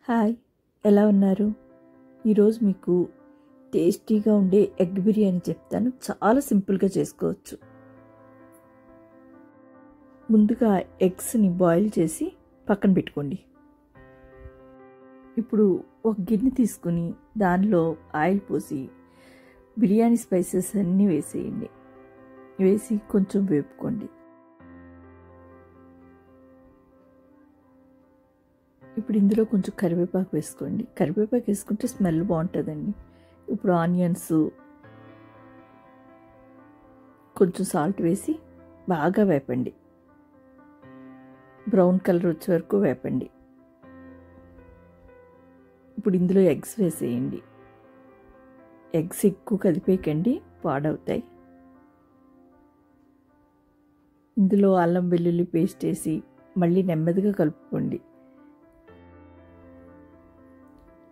Hi, ఎలా ఉన్నారు? ఈరోజు మీకు టేస్టీగా ఉండే ఎగ్ బిర్యానీ చెప్తాను. చాలా సింపుల్గా చేసుకోవచ్చు. ముందుగా ఎగ్స్ని బాయిల్ చేసి పక్కన పెట్టుకోండి. ఇప్పుడు ఒక గిన్నె తీసుకుని దానిలో ఆయిల్ పోసి బిర్యానీ స్పైసెస్ అన్నీ వేసేయండి. వేసి కొంచెం వేపుకోండి. ఇప్పుడు ఇందులో కొంచెం కరివేపాకు వేసుకోండి. కరివేపాకు వేసుకుంటే స్మెల్ బాగుంటుందండి. ఇప్పుడు ఆనియన్స్, కొంచెం సాల్ట్ వేసి బాగా వేపండి. బ్రౌన్ కలర్ వచ్చే వరకు వేపండి. ఇప్పుడు ఇందులో ఎగ్స్ వేసేయండి. ఎగ్స్ ఎక్కువ కదిపేయకండి, పాడవుతాయి. ఇందులో అల్లం వెల్లుల్లి పేస్ట్ వేసి మళ్ళీ నెమ్మదిగా కలుపుకోండి.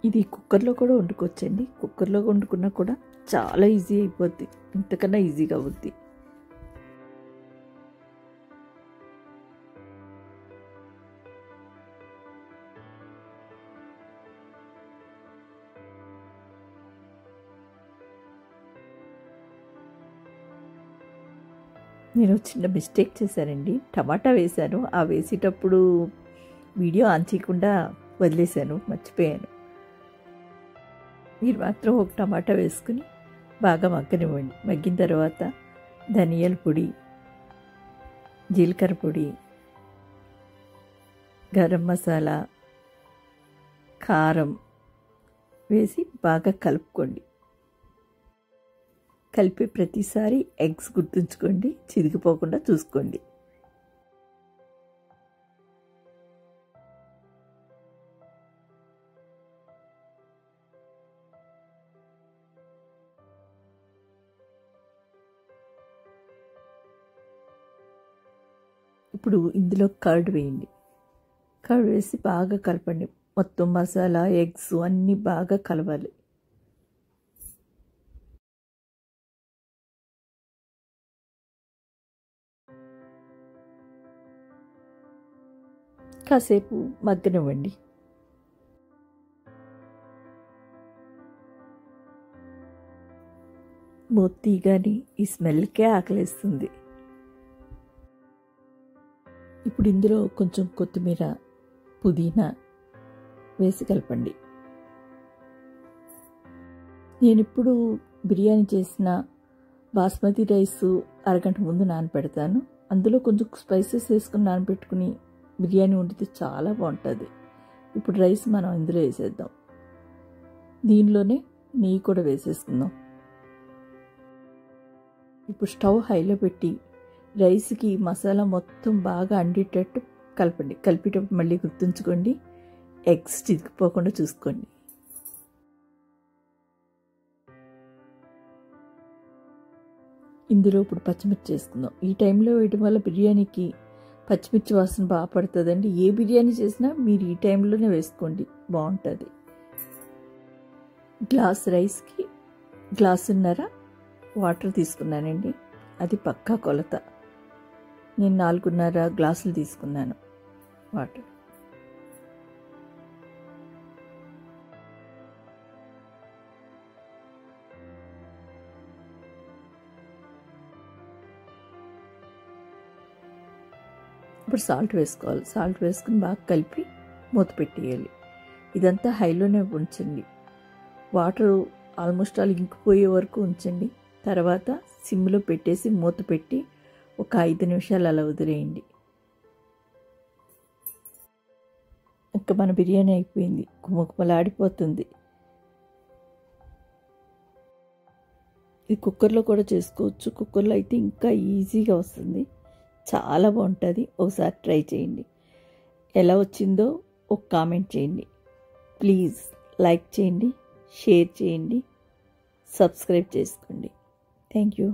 ఇది కుక్కర్లో కూడా వండుకోవచ్చండి. కుక్కర్లో వండుకున్నా కూడా చాలా ఈజీ అయిపోద్ది, ఇంతకన్నా ఈజీగా అవుద్ది. నేను చిన్న మిస్టేక్ చేశానండి. టమాటా వేశాను. ఆ వేసేటప్పుడు వీడియో ఆన్ చేయకుండా వదిలేశాను, మర్చిపోయాను. మీరు మాత్రం ఒక టమాటా వేసుకుని బాగా మగ్గనివ్వండి. మగ్గిన తర్వాత ధనియాల పొడి, జీలకర్ర పొడి, గరం మసాలా, కారం వేసి బాగా కలుపుకోండి. కలిపే ప్రతిసారి ఎగ్స్ గుర్తుంచుకోండి, చిరిగిపోకుండా చూసుకోండి. ఇప్పుడు ఇందులో కర్డ్ వేయండి. కర్డ్ వేసి బాగా కలపండి. మొత్తం మసాలా, ఎగ్స్ అన్నీ బాగా కలవాలి. కాసేపు మగ్గనివ్వండి. మూత తీయగానే ఈ స్మెల్కే ఆకలేస్తుంది. ఇప్పుడు ఇందులో కొంచెం కొత్తిమీర, పుదీనా వేసి కలపండి. నేను ఇప్పుడు బిర్యానీ చేసిన బాస్మతి రైస్ అరగంట ముందు నానబెడతాను. అందులో కొంచెం స్పైసెస్ వేసుకుని నానబెట్టుకుని బిర్యానీ వండితే చాలా బాగుంటుంది. ఇప్పుడు రైస్ మనం ఇందులో వేసేద్దాం. దీనిలోనే నెయ్యి కూడా వేసేసుకుందాం. ఇప్పుడు స్టవ్ హైలో పెట్టి రైస్కి మసాలా మొత్తం బాగా అందేటట్టు కలపండి. కలిపేటప్పుడు మళ్ళీ గుర్తుంచుకోండి, ఎగ్స్ చిరిగిపోకుండా చూసుకోండి. ఇందులో ఇప్పుడు పచ్చిమిర్చి వేసుకుందాం. ఈ టైంలో వేయడం వల్ల బిర్యానీకి పచ్చిమిర్చి వాసన బాగా పడుతుందండి. ఏ బిర్యానీ చేసినా మీరు ఈ టైంలోనే వేసుకోండి, బాగుంటుంది. గ్లాస్ రైస్కి గ్లాసున్నర వాటర్ తీసుకున్నానండి. అది పక్కా కొలత. నేను 4.5 గ్లాసులు తీసుకున్నాను వాటర్. ఇప్పుడు సాల్ట్ వేసుకోవాలి. సాల్ట్ వేసుకుని బాగా కలిపి మూత పెట్టేయాలి. ఇదంతా హైలోనే ఉంచండి. వాటర్ ఆల్మోస్ట్ ఆల్ ఇంకిపోయే వరకు ఉంచండి. తర్వాత సిమ్లో పెట్టేసి మూత పెట్టి ఒక 5 నిమిషాలు అలా వదిలేయండి. ఇంకా మన బిర్యానీ అయిపోయింది. కుమ్మకుమలాడిపోతుంది. ఇది కుక్కర్లో కూడా చేసుకోవచ్చు. కుక్కర్లో అయితే ఇంకా ఈజీగా వస్తుంది, చాలా బాగుంటుంది. ఒకసారి ట్రై చేయండి. ఎలా వచ్చిందో ఒక కామెంట్ చేయండి. ప్లీజ్ లైక్ చేయండి, షేర్ చేయండి, సబ్స్క్రైబ్ చేసుకోండి. Thank you.